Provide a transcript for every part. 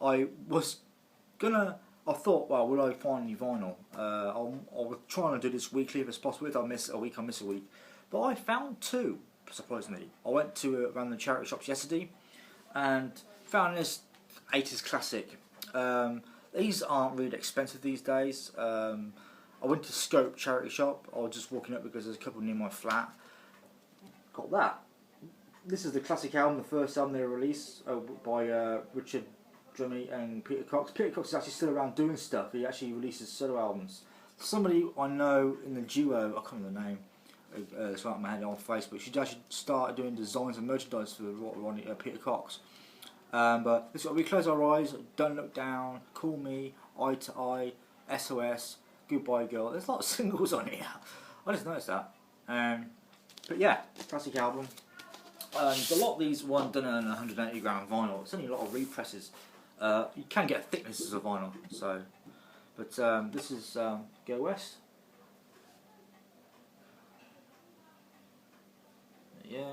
I was I thought, well, will I find any vinyl? I was trying to do this weekly if it's possible. If I miss a week, I miss a week. But I found two, surprisingly. I went to around the charity shops yesterday and found this 80s classic. These aren't really expensive these days. I went to Scope charity shop. I was just walking up because there's a couple near my flat. Got that. This is the classic album, the first album they released by Richard Drummond and Peter Cox. Peter Cox is actually still around doing stuff. He actually releases solo albums. Somebody I know in the duo, I can't remember the name, it's right in my head on Facebook. She actually started doing designs and merchandise for Peter Cox. But this is what We Close Our Eyes, Don't Look Down, Call Me, Eye to Eye, SOS, Goodbye Girl. There's a lot of singles on here. I just noticed that. But yeah, classic album. And a lot of these weren't done on 180 gram vinyl. It's only a lot of represses. You can get thicknesses of vinyl. So, but this is Go West. Yeah,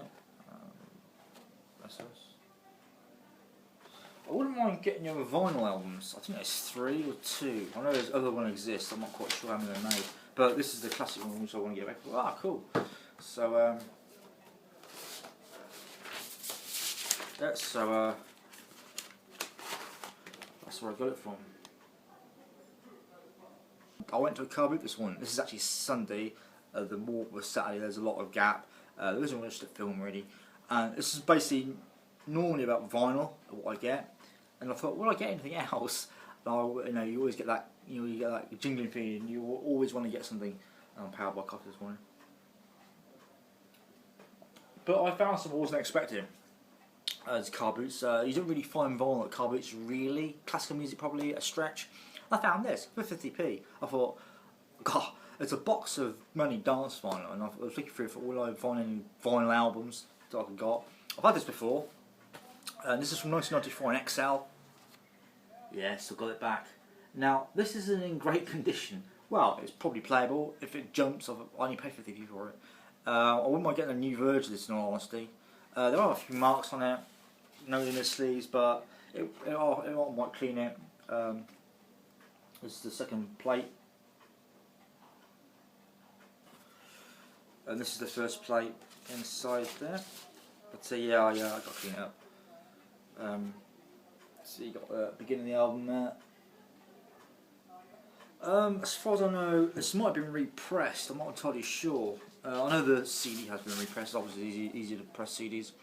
that's us. I wouldn't mind getting you vinyl albums. I think there's 3 or 2. I know there's other one exists. I'm not quite sure how many they're made. But this is the classic one which I want to get back. Ah, cool. So that's where I got it from. I went to a car boot this one. This is actually Sunday. The walk was Saturday. There's a lot of gap. There isn't much to film really. And this is basically normally about vinyl, what I get. And I thought, will I get anything else? And you always get that, you get that jingling feeling. You always want to get something. Powered by coffee this morning. But I found some I wasn't expecting. As car boots, you don't really find vinyl at car boots really. Classical music probably a stretch. I found this for 50p. I thought, God, it's a box of money dance vinyl, and I was looking through for all I find any vinyl albums that I got. I've had this before, and this is from 1994 in XL. Yes, I got it back. Now this isn't in great condition. Well, it's probably playable. If it jumps, I only paid 50p for it. I wouldn't mind getting a new version of this in all honesty. There are a few marks on it, no in the sleeves, but it might clean it. This is the second plate, and this is the first plate inside there. But yeah, I got to clean it up. So you got the beginning of the album there. As far as I know, this might have been repressed. I'm not entirely sure. I know the CD has been repressed. Obviously, easy to press CDs.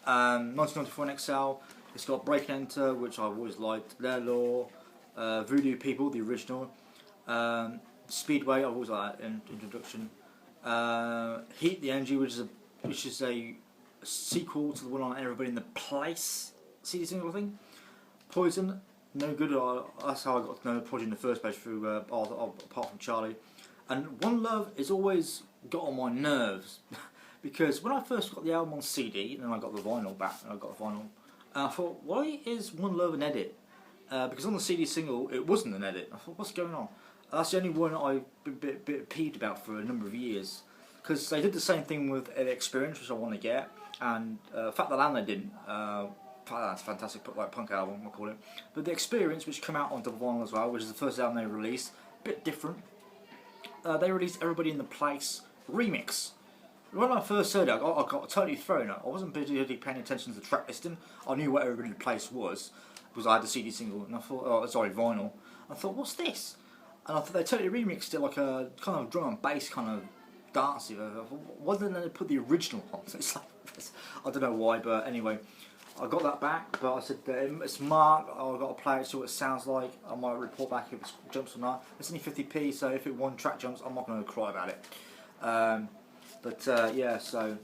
1994 in XL. It's got Break and Enter, which I've always liked. Their Law, Voodoo People, the original. Speedway, I've always liked that introduction. Heat the Energy, which is a sequel to the one on Everybody in the Place CD single thing. Poison, no good. That's how I got to know Poison in the first place through apart from Charlie. And One Love is always got on my nerves because when I first got the album on CD and then I got the vinyl back and I got the vinyl, I thought, why is One Love an edit? Because on the CD single it wasn't an edit. I thought, what's going on? That's the only one I've been a bit peeved about for a number of years, because they did the same thing with Experience, which I want to get, and Fat the Land they didn't. That's a fantastic like punk album, I call it. But the Experience, which came out on double vinyl as well, which is the first album they released, a bit different. They released Everybody in the Place remix. When I first heard it, I got totally thrown. I wasn't particularly paying attention to the track listing. I knew what Everybody in the Place was, because I had the CD single, and I thought, oh, sorry, vinyl. I thought, what's this? And I thought they totally remixed it like a kind of drum and bass kind of dancey. Why didn't they put the original on? It's like, I don't know why, but anyway, I got that back. But I said it's marked. I've got to play it, see what it sounds like. I might report back if it jumps or not. It's only 50p, so if it one track jumps, I'm not going to cry about it. Yeah, so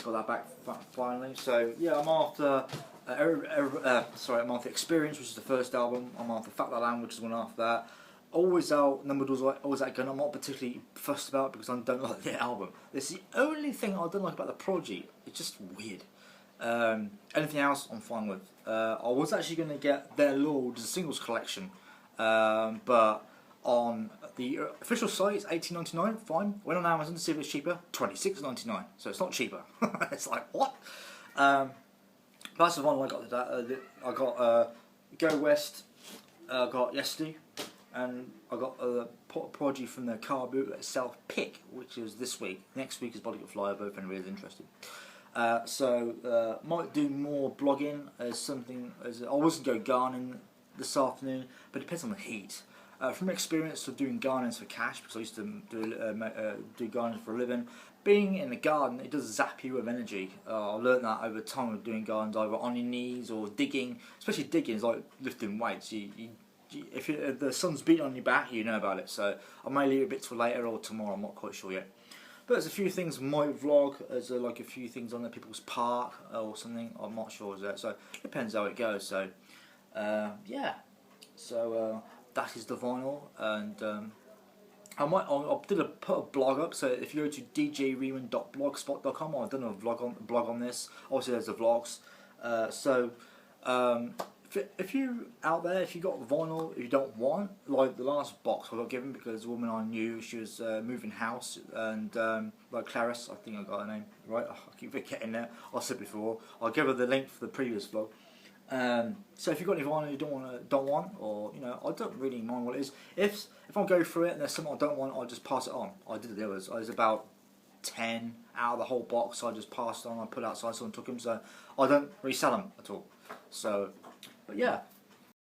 got that back finally. So yeah, I'm after. I'm after Experience, which is the first album. I'm after Fat That Land, which is one after that. Always Out, Number Doors, Always That Gun. I'm not particularly fussed about because I don't like the album. It's the only thing I don't like about the Prodigy. It's just weird. Anything else, I'm fine with. I was actually going to get Their Law, which is a singles collection, but on the official site it's $18.99. Fine. Went on Amazon to see if it's cheaper. $26.99. So it's not cheaper. It's like what? That's the one I got today. I got Go West. I got yesterday, and I got a Prodigy from the car bootlet itself pick, which is this week. Next week is Bodycut Flyover if anybody's interested. So might do more blogging as something as I wasn't go gardening this afternoon, but it depends on the heat. From experience of doing gardens for cash, because I used to do gardens for a living, being in the garden, it does zap you with energy. I learned that over time of doing gardens, either on your knees or digging. Especially digging is like lifting weights. If the sun's beating on your back, you know about it. So I may leave it a bit till later or tomorrow. I'm not quite sure yet. But there's a few things in my vlog. There's like a few things on the People's Park or something. I'm not sure that. So it depends how it goes. So yeah. So that is the vinyl, and I put a blog up. So if you go to djreeman.blogspot.com, I've done a blog on this. Obviously, there's the vlogs. If you out there, if you got vinyl, you don't want, like the last box I got given because a woman I knew, she was moving house, and like Clarice, I think I got her name right. I keep forgetting that. I said before. I'll give her the link for the previous vlog. So if you've got any vinyl you don't want, or you know, I don't really mind what it is. If I go through it and there's something I don't want, I'll just pass it on. I did the others. I was about 10 out of the whole box, so I just passed on. I put outside, someone took them, so I don't resell them at all. So, but yeah,